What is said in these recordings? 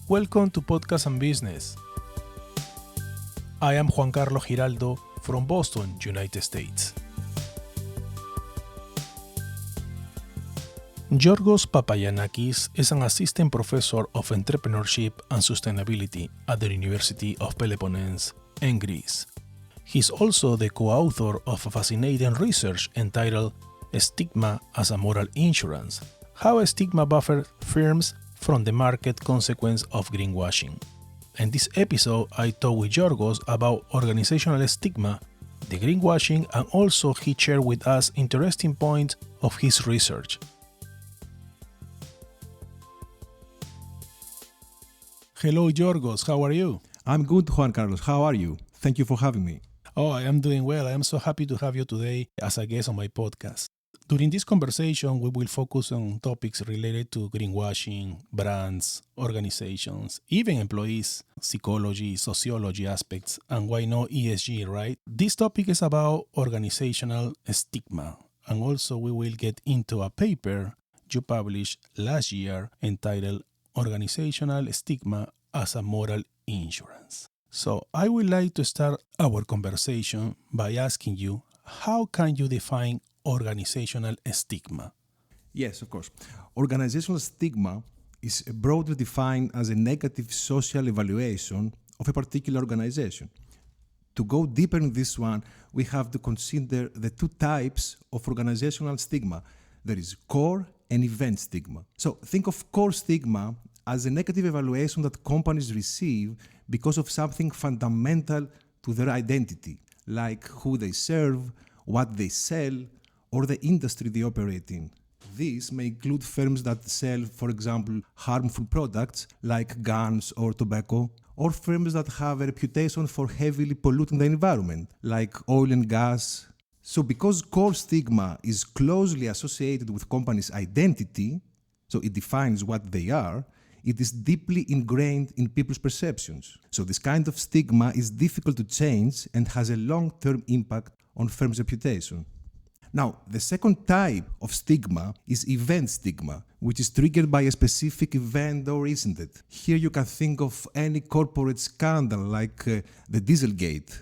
Welcome to Podcast and Business. I am Juan Carlos Giraldo from Boston, United States. Giorgos Papagiannakis is an assistant professor of entrepreneurship and sustainability at the University of Peloponnese in Greece. He's also the co-author of a fascinating research entitled Stigma as a Moral Insurance: How Stigma Buffers Firms from the Market Consequence of Greenwashing. In this episode, I talked with Giorgos about organizational stigma, the greenwashing, and also he shared with us interesting points of his research. Hello, Giorgos. How are you? I'm good, Juan Carlos. How are you? Thank you for having me. Oh, I am doing well. I am so happy to have you today as a guest on my podcast. During this conversation, we will focus on topics related to greenwashing, brands, organizations, even employees, psychology, sociology aspects, and why not ESG, right? This topic is about organizational stigma. And also we will get into a paper you published last year entitled Organizational Stigma as a Moral Insurance. So I would like to start our conversation by asking you, how can you define organizational stigma? Yes, of course. Organizational stigma is broadly defined as a negative social evaluation of a particular organization. To go deeper in this one, we have to consider the two types of organizational stigma. There is core and event stigma. So think of core stigma as a negative evaluation that companies receive because of something fundamental to their identity, like who they serve, what they sell, or the industry they operate in. These may include firms that sell, for example, harmful products like guns or tobacco, or firms that have a reputation for heavily polluting the environment, like oil and gas. So because core stigma is closely associated with companies' identity, so it defines what they are, it is deeply ingrained in people's perceptions. So this kind of stigma is difficult to change and has a long-term impact on firms' reputation. Now, the second type of stigma is event stigma, which is triggered by a specific event or incident. Here you can think of any corporate scandal like the Dieselgate,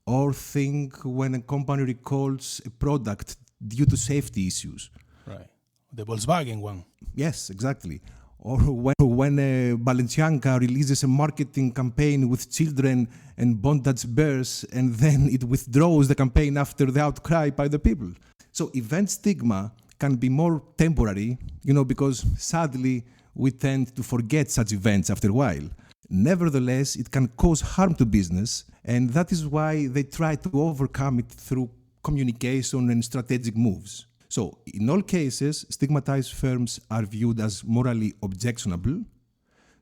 or think when a company recalls a product due to safety issues. Right. The Volkswagen one. Yes, exactly. Or when Balenciaga releases a marketing campaign with children and bondage bears, and then it withdraws the campaign after the outcry by the people. So event stigma can be more temporary, because sadly we tend to forget such events after a while. Nevertheless, it can cause harm to business, and that is why they try to overcome it through communication and strategic moves. So, in all cases, stigmatized firms are viewed as morally objectionable.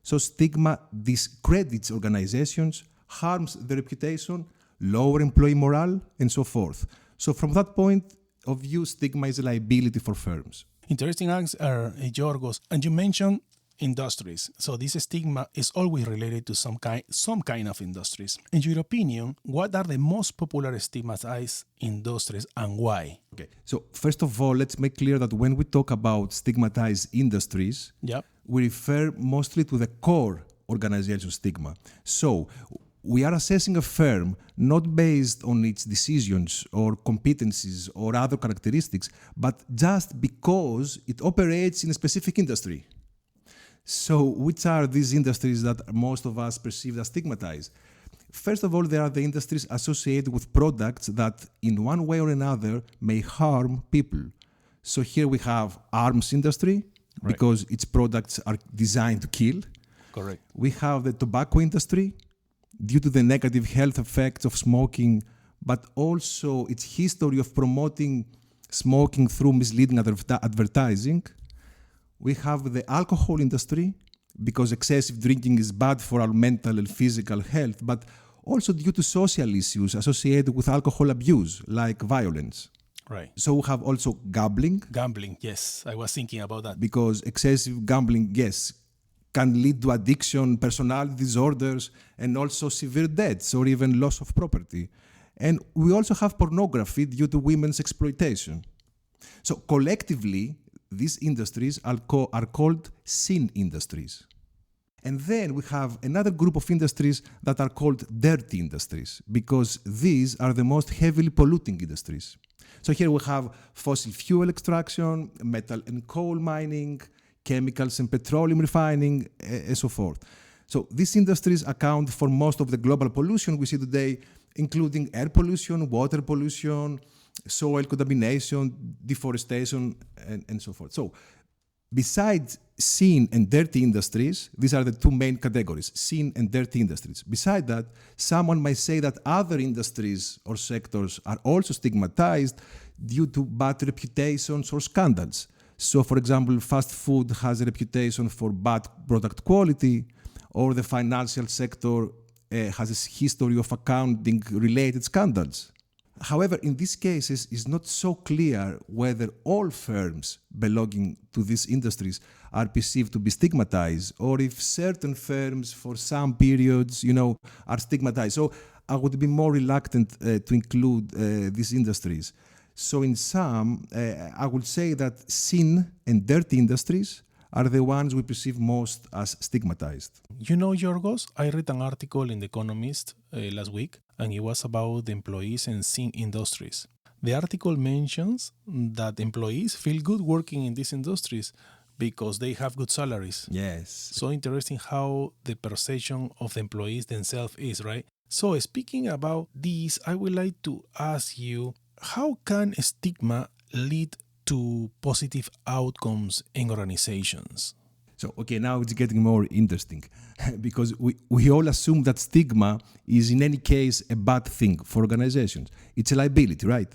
So, stigma discredits organizations, harms their reputation, lower employee morale, and so forth. So, from that point of view, stigma is a liability for firms. Interesting answer, Giorgos. And you mentioned industries. So this stigma is always related to some kind of industries. In your opinion, what are the most popular stigmatized industries and why? Okay. So first of all, let's make clear that when we talk about stigmatized industries, we refer mostly to the core organization stigma. So we are assessing a firm not based on its decisions or competencies or other characteristics, but just because it operates in a specific industry. So, which are these industries that most of us perceive as stigmatized? First of all, there are the industries associated with products that, in one way or another, may harm people. So here we have arms industry, because its products are designed to kill. Correct. We have the tobacco industry, due to the negative health effects of smoking, but also its history of promoting smoking through misleading advertising. We have the alcohol industry, because excessive drinking is bad for our mental and physical health, but also due to social issues associated with alcohol abuse, like violence. Right. So we have also gambling. Gambling, yes. I was thinking about that. Because excessive gambling, yes, can lead to addiction, personality disorders, and also severe debts or even loss of property. And we also have pornography due to women's exploitation. So collectively, these industries are called sin industries. And then we have another group of industries that are called dirty industries, because these are the most heavily polluting industries. So here we have fossil fuel extraction, metal and coal mining, chemicals and petroleum refining, and so forth. So these industries account for most of the global pollution we see today, including air pollution, water pollution, soil contamination, deforestation, and so forth. So besides sin and dirty industries, these are the two main categories, sin and dirty industries. Besides that, someone might say that other industries or sectors are also stigmatized due to bad reputations or scandals. So, for example, fast food has a reputation for bad product quality, or the financial sector has a history of accounting-related scandals. However, in these cases, it's not so clear whether all firms belonging to these industries are perceived to be stigmatized, or if certain firms for some periods, are stigmatized. So I would be more reluctant to include these industries. So in sum, I would say that sin and dirty industries are the ones we perceive most as stigmatized. Giorgos, I read an article in The Economist last week, and it was about the employees in sin industries. The article mentions that employees feel good working in these industries because they have good salaries. Yes. So interesting how the perception of the employees themselves is, right? So speaking about this, I would like to ask you, how can stigma lead to positive outcomes in organizations? So, okay, now it's getting more interesting because we all assume that stigma is in any case a bad thing for organizations. It's a liability, right?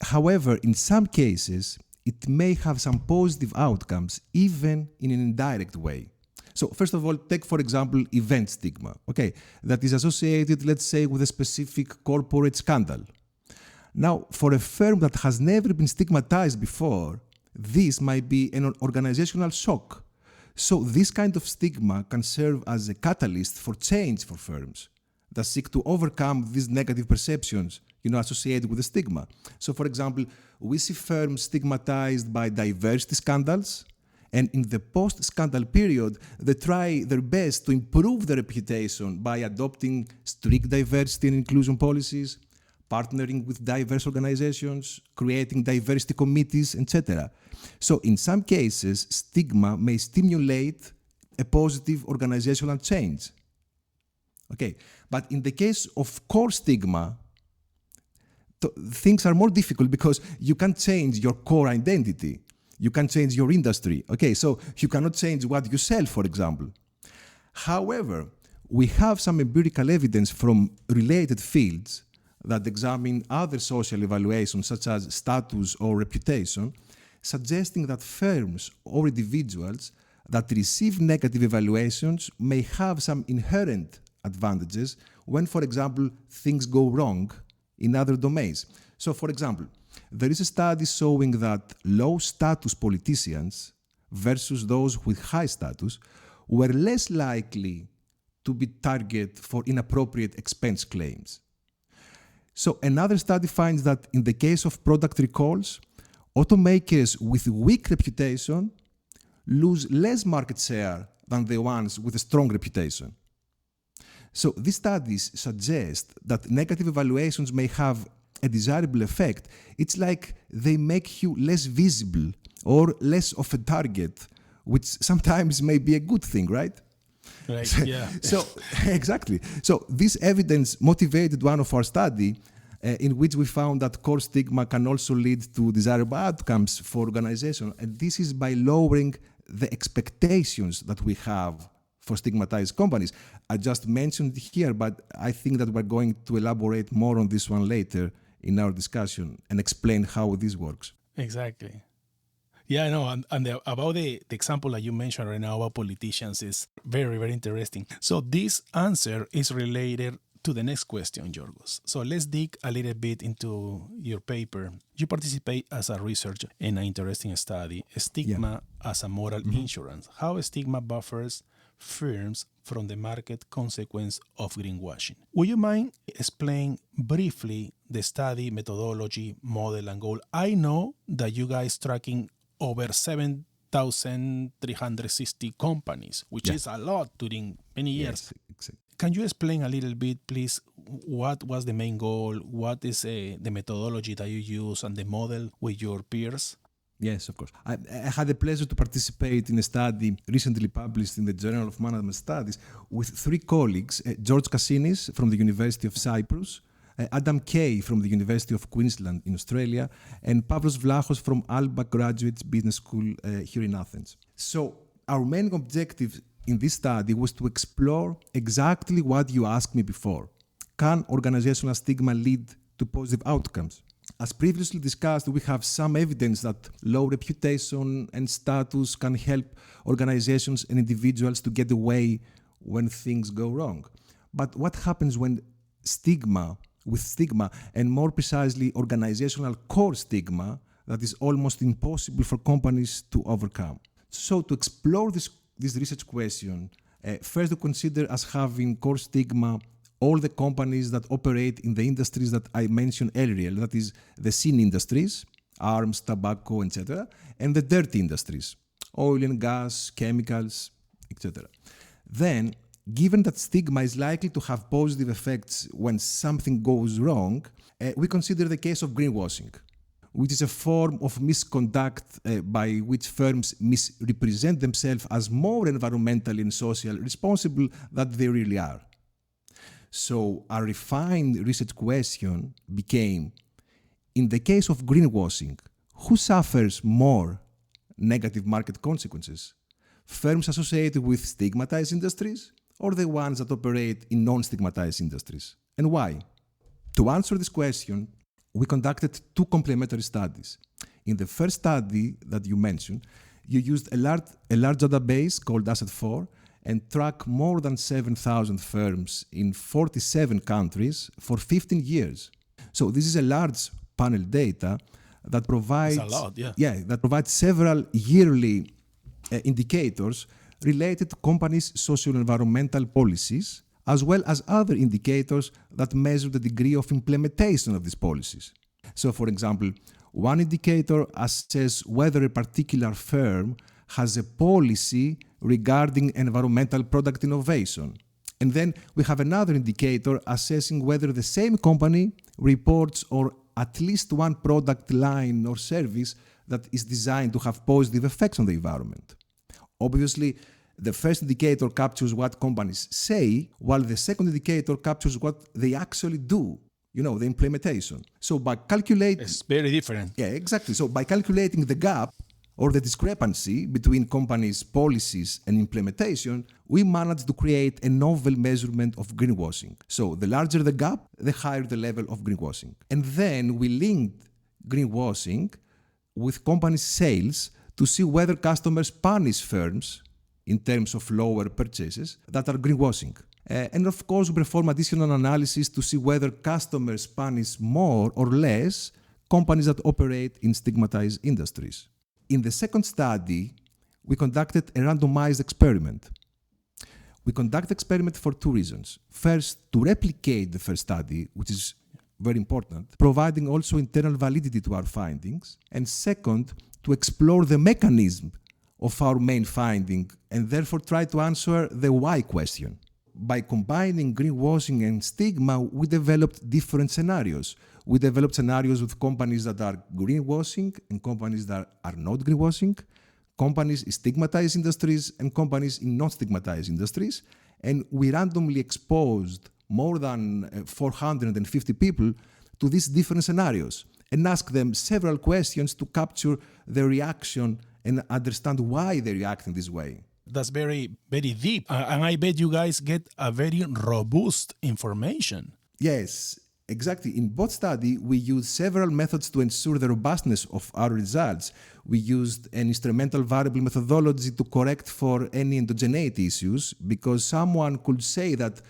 However, in some cases, it may have some positive outcomes, even in an indirect way. So, first of all, take, for example, event stigma, okay, that is associated, let's say, with a specific corporate scandal. Now, for a firm that has never been stigmatized before, this might be an organizational shock. So this kind of stigma can serve as a catalyst for change for firms that seek to overcome these negative perceptions, associated with the stigma. So, for example, we see firms stigmatized by diversity scandals, and in the post-scandal period, they try their best to improve their reputation by adopting strict diversity and inclusion policies, partnering with diverse organizations, creating diversity committees, etc. So in some cases, stigma may stimulate a positive organizational change. Okay, but in the case of core stigma, things are more difficult because you can't change your core identity. You can't change your industry. Okay, so you cannot change what you sell, for example. However, we have some empirical evidence from related fields that examine other social evaluations such as status or reputation, suggesting that firms or individuals that receive negative evaluations may have some inherent advantages when, for example, things go wrong in other domains. So, for example, there is a study showing that low-status politicians versus those with high status were less likely to be targeted for inappropriate expense claims. So another study finds that in the case of product recalls, automakers with weak reputation lose less market share than the ones with a strong reputation. So these studies suggest that negative evaluations may have a desirable effect. It's like they make you less visible or less of a target, which sometimes may be a good thing, right? Right, yeah. So, exactly. So this evidence motivated one of our study in which we found that core stigma can also lead to desirable outcomes for organizations. And this is by lowering the expectations that we have for stigmatized companies. I just mentioned it here, but I think that we're going to elaborate more on this one later in our discussion and explain how this works. Exactly. Yeah, I know. And about the example that you mentioned right now about politicians is very, very interesting. So this answer is related to the next question, Giorgos. So let's dig a little bit into your paper. You participate as a researcher in an interesting study, Stigma as a Moral Insurance, how stigma buffers firms from the market consequence of greenwashing. Would you mind explain briefly the study methodology, model, and goal? I know that you guys tracking over 7 1,360 companies, which is a lot during many years. Yes, exactly. Can you explain a little bit, please, what was the main goal? What is the methodology that you use and the model with your peers? Yes, of course. I had the pleasure to participate in a study recently published in the Journal of Management Studies with three colleagues, George Cassinis from the University of Cyprus, Adam Kay from the University of Queensland in Australia, and Pavlos Vlachos from Alba Graduate Business School here in Athens. So our main objective in this study was to explore exactly what you asked me before. Can organizational stigma lead to positive outcomes? As previously discussed, we have some evidence that low reputation and status can help organizations and individuals to get away when things go wrong. But what happens when stigma, and more precisely organizational core stigma, that is almost impossible for companies to overcome? So to explore this research question, first we consider as having core stigma all the companies that operate in the industries that I mentioned earlier, that is the sin industries, arms, tobacco, etc., and the dirty industries, oil and gas, chemicals, etc. Then, given that stigma is likely to have positive effects when something goes wrong, we consider the case of greenwashing, which is a form of misconduct by which firms misrepresent themselves as more environmentally and socially responsible than they really are. So a refined research question became, in the case of greenwashing, who suffers more negative market consequences? Firms associated with stigmatized industries or the ones that operate in non-stigmatized industries? And why? To answer this question, we conducted two complementary studies. In the first study that you mentioned, you used a large database called Asset4 and track more than 7,000 firms in 47 countries for 15 years. So this is a large panel data that provides that provides several yearly indicators related to companies' social and environmental policies, as well as other indicators that measure the degree of implementation of these policies. So, for example, one indicator assesses whether a particular firm has a policy regarding environmental product innovation. And then we have another indicator assessing whether the same company reports or at least one product line or service that is designed to have positive effects on the environment. Obviously, the first indicator captures what companies say, while the second indicator captures what they actually do, the implementation. So by calculating... It's very different. Yeah, exactly. So by calculating the gap or the discrepancy between companies' policies and implementation, we managed to create a novel measurement of greenwashing. So the larger the gap, the higher the level of greenwashing. And then we linked greenwashing with companies' sales to see whether customers punish firms in terms of lower purchases that are greenwashing. And of course, we perform additional analysis to see whether customers punish more or less companies that operate in stigmatized industries. In the second study, we conducted a randomized experiment. We conduct the experiment for two reasons. First, to replicate the first study, which is very important, providing also internal validity to our findings. And second, to explore the mechanism of our main finding and therefore try to answer the why question. By combining greenwashing and stigma, we developed different scenarios. We developed scenarios with companies that are greenwashing and companies that are not greenwashing, companies in stigmatized industries and companies in non-stigmatized industries. And we randomly exposed more than 450 people to these different scenarios and asked them several questions to capture their reaction and understand why they react in this way. That's very, very deep. And I bet you guys get a very robust information. Yes, exactly. In both studies, we used several methods to ensure the robustness of our results. We used an instrumental variable methodology to correct for any endogeneity issues, because someone could say that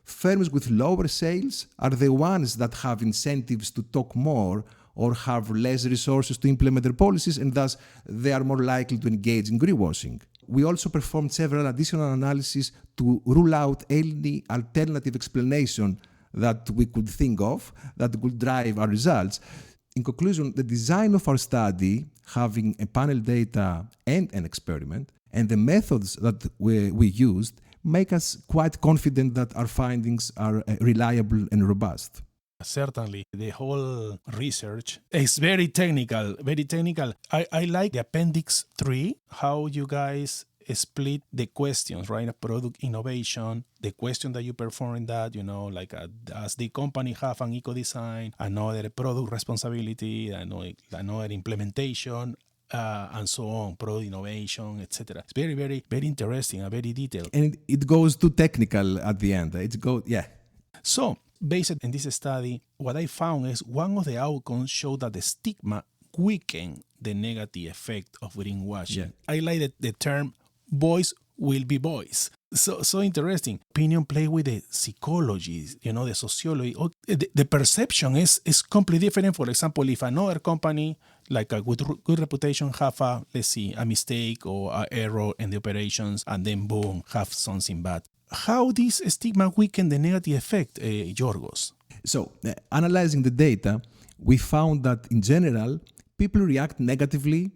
firms with lower sales are the ones that have incentives to talk more or have less resources to implement their policies, and thus they are more likely to engage in greenwashing. We also performed several additional analyses to rule out any alternative explanation that we could think of that would drive our results. in conclusion, the design of our study, having a panel data and an experiment, and the methods that we used, make us quite confident that our findings are reliable and robust. Certainly, the whole research is very technical, very technical. I like the Appendix 3, how you guys split the questions, right? Product innovation, the question that you perform in that, like does the company have an eco-design, another product responsibility, another implementation, and so on, product innovation, etc. It's very, very, very interesting and very detailed. And it goes too technical at the end. So, based on this study, what I found is one of the outcomes showed that the stigma weakened the negative effect of greenwashing. Yeah. I like the term boys will be boys. So interesting. Opinion play with the psychology, the sociology. The perception is completely different. For example, if another company, like a good reputation, have a mistake or an error in the operations, and then boom, have something bad. How this stigma weaken the negative effect, Giorgos? So, analyzing the data, we found that in general, people react negatively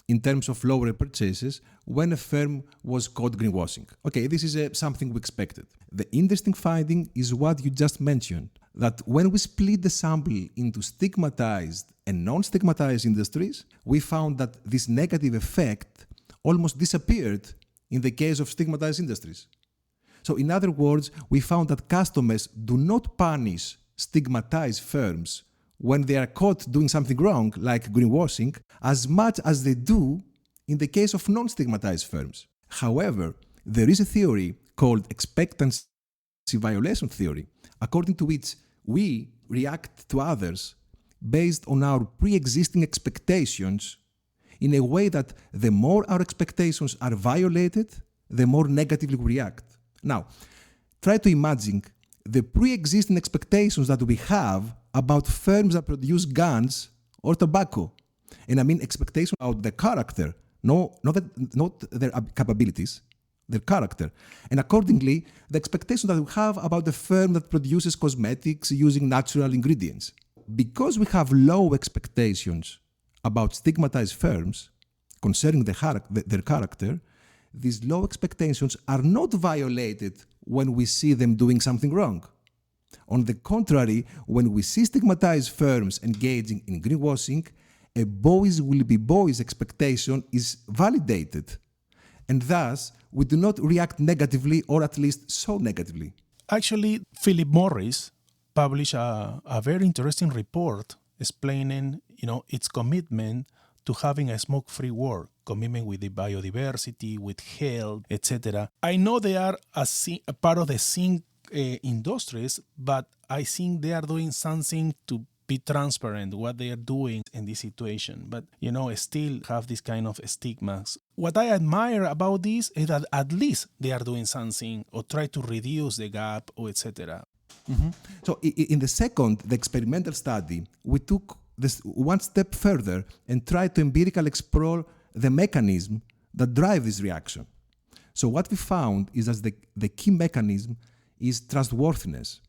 in terms of lower purchases when a firm was caught greenwashing. Okay, this is something we expected. The interesting finding is what you just mentioned, that when we split the sample into stigmatized and non-stigmatized industries, we found that this negative effect almost disappeared in the case of stigmatized industries. So in other words, we found that customers do not punish stigmatized firms when they are caught doing something wrong, like greenwashing, as much as they do in the case of non-stigmatized firms. However, there is a theory called expectancy violation theory, according to which we react to others based on our pre-existing expectations in a way that the more our expectations are violated, the more negatively we react. Now, try to imagine the pre-existing expectations that we have about firms that produce guns or tobacco. And I mean expectations about their character, not their capabilities, their character. And accordingly, the expectation that we have about the firm that produces cosmetics using natural ingredients. Because we have low expectations about stigmatized firms concerning their character, these low expectations are not violated when we see them doing something wrong. On the contrary, when we see stigmatized firms engaging in greenwashing, a boys will be boys expectation is validated. And thus, we do not react negatively, or at least so negatively. Actually, Philip Morris published a very interesting report explaining, its commitment to having a smoke-free world, commitment with the biodiversity, with health, etc. I know they are a part of the zinc industries, but I think they are doing something to be transparent what they are doing in this situation. But, still have this kind of stigmas. What I admire about this is that at least they are doing something or try to reduce the gap or etc. Mm-hmm. So in the experimental study, we took this one step further and tried to empirically explore the mechanism that drive this reaction. So what we found is that the key mechanism is trustworthiness.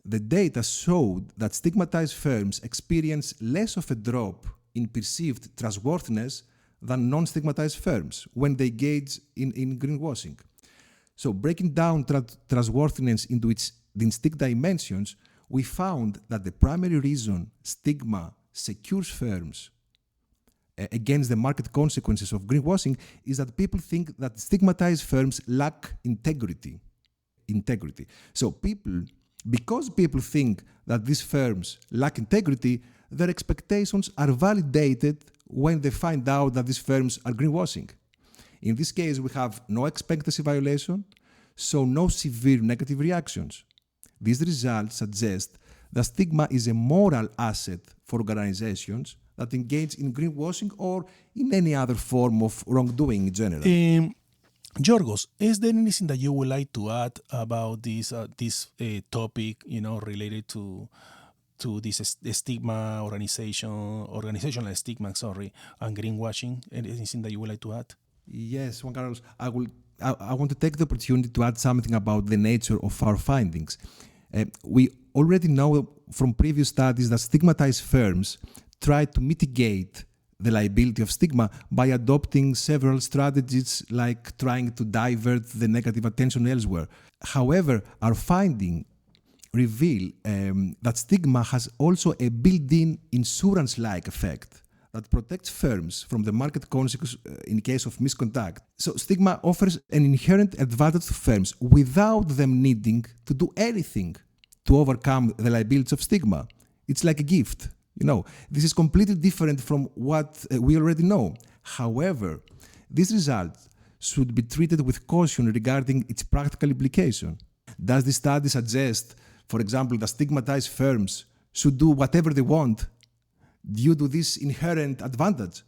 The data showed that stigmatized firms experience less of a drop in perceived trustworthiness than non-stigmatized firms when they engage in greenwashing. So breaking down trustworthiness into its distinct dimensions, we found that the primary reason stigma secures firms against the market consequences of greenwashing is that people think that stigmatized firms lack integrity. So because people think that these firms lack integrity, their expectations are validated when they find out that these firms are greenwashing. In this case, we have no expectancy violation, so no severe negative reactions. These results suggest that stigma is a moral asset for organizations that engage in greenwashing or in any other form of wrongdoing in general. Giorgos, is there anything that you would like to add about this topic, related to this stigma organizational stigma, and greenwashing? Anything that you would like to add? Yes, Juan Carlos, I want to take the opportunity to add something about the nature of our findings. We already know from previous studies that stigmatized firms try to mitigate the liability of stigma by adopting several strategies like trying to divert the negative attention elsewhere. However, our finding reveal that stigma has also a built-in insurance-like effect that protects firms from the market consequences in case of misconduct. So stigma offers an inherent advantage to firms without them needing to do anything to overcome the liabilities of stigma. It's like a gift. This is completely different from what we already know. However, this result should be treated with caution regarding its practical implication. Does the study suggest, for example, that stigmatized firms should do whatever they want due to this inherent advantage?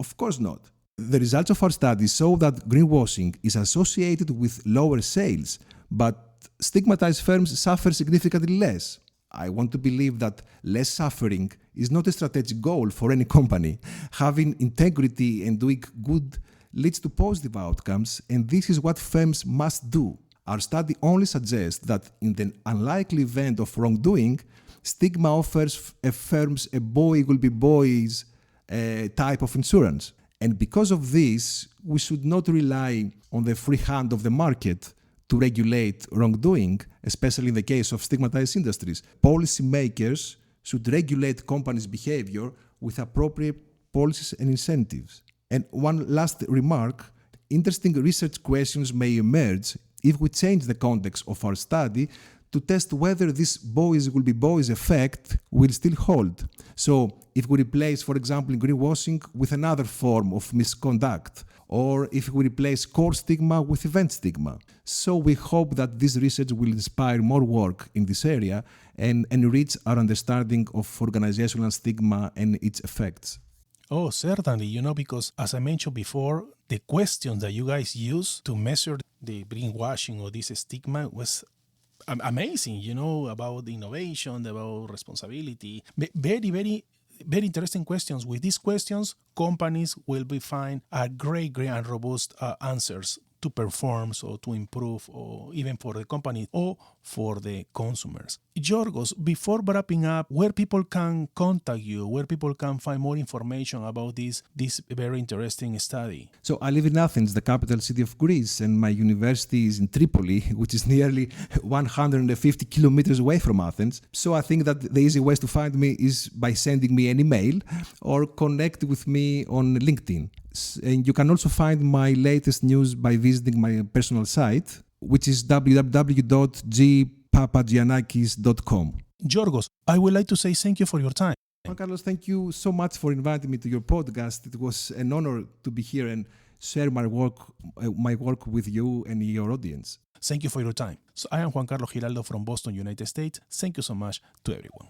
Of course not. The results of our study show that greenwashing is associated with lower sales, but stigmatized firms suffer significantly less. I want to believe that less suffering is not a strategic goal for any company. Having integrity and doing good leads to positive outcomes, and this is what firms must do. Our study only suggests that in the unlikely event of wrongdoing, stigma offers firms a boy will be boys type of insurance. And because of this, we should not rely on the free hand of the market to regulate wrongdoing, especially in the case of stigmatized industries. Policymakers should regulate companies' behavior with appropriate policies and incentives. And one last remark, interesting research questions may emerge if we change the context of our study to test whether this boys will be boys effect will still hold. So if we replace, for example, greenwashing with another form of misconduct, or if we replace core stigma with event stigma. So we hope that this research will inspire more work in this area and enrich our understanding of organizational stigma and its effects. Oh, certainly, because as I mentioned before, the questions that you guys use to measure the greenwashing or this stigma was amazing, about the innovation, about responsibility. Very, very, very interesting questions. With these questions, companies will be find a great and robust answers to perform, or to improve, or even for the company or for the consumers. Giorgos, before wrapping up, where people can contact you, where people can find more information about this very interesting study? So I live in Athens, the capital city of Greece, and my university is in Tripoli, which is nearly 150 kilometers away from Athens. So I think that the easy way to find me is by sending me an email or connect with me on LinkedIn. And you can also find my latest news by visiting my personal site, which is www.gpapagiannakis.com. Giorgos, I would like to say thank you for your time. Juan Carlos, thank you so much for inviting me to your podcast. It was an honor to be here and share my work with you and your audience. Thank you for your time. So I am Juan Carlos Giraldo from Boston, United States. Thank you so much to everyone.